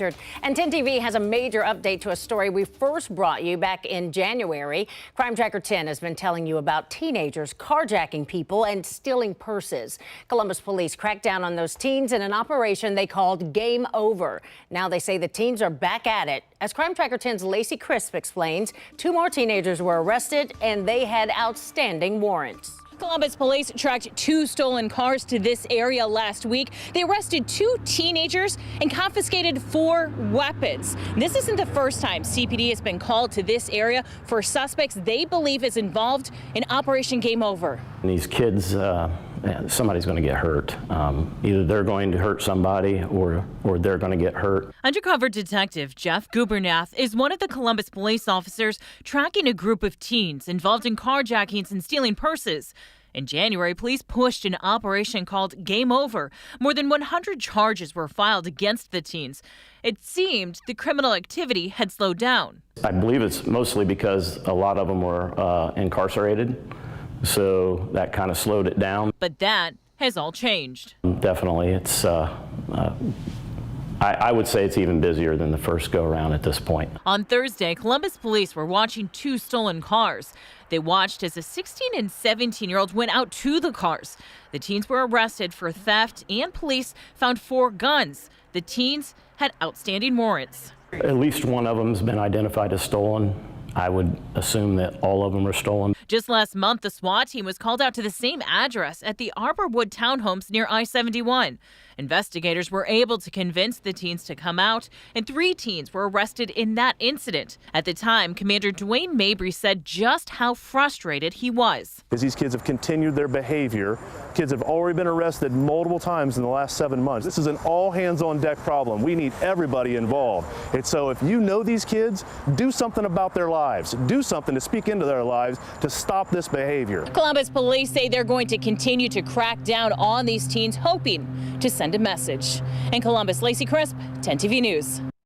And 10 TV has a major update to a story we first brought you back in January. Crime Tracker 10 has been telling you about teenagers carjacking people and stealing purses. Columbus police cracked down on those teens in an operation they called Game Over. Now they say the teens are back at it. As Crime Tracker 10's Lacey Crisp explains, 2 more teenagers were arrested and they had outstanding warrants. Columbus police tracked 2 stolen cars to this area last week. They arrested 2 teenagers and confiscated 4 weapons. This isn't the first time CPD has been called to this area for suspects they believe is involved in Operation Game Over. These kids, somebody's going to get hurt. Either they're going to hurt somebody or they're going to get hurt. Undercover Detective Jeff Gubernath is one of the Columbus police officers tracking a group of teens involved in carjackings and stealing purses. In January, police pushed an operation called Game Over. More than 100 charges were filed against the teens. It seemed the criminal activity had slowed down. I believe it's mostly because a lot of them were incarcerated, so that kind of slowed it down. But that has all changed. Definitely, it's. I would say it's even busier than the first go-around at this point. On Thursday, Columbus police were watching 2 stolen cars. They watched as a 16 and 17-year-old went out to the cars. The teens were arrested for theft, and police found 4 guns. The teens had outstanding warrants. At least one of them's been identified as stolen. I would assume that all of them are stolen. Just last month, the SWAT team was called out to the same address at the Arborwood townhomes near I-71. Investigators were able to convince the teens to come out, and 3 teens were arrested in that incident. At the time, Commander Dwayne Mabry said just how frustrated he was. As these kids have continued their behavior, kids have already been arrested multiple times in the last 7 months. This is an all-hands-on-deck problem. We need everybody involved. And so if you know these kids, do something about their lives. Do something to speak into their lives to stop this behavior. Columbus police say they're going to continue to crack down on these teens, hoping to send a message. In Columbus, Lacey Crisp, 10 TV News.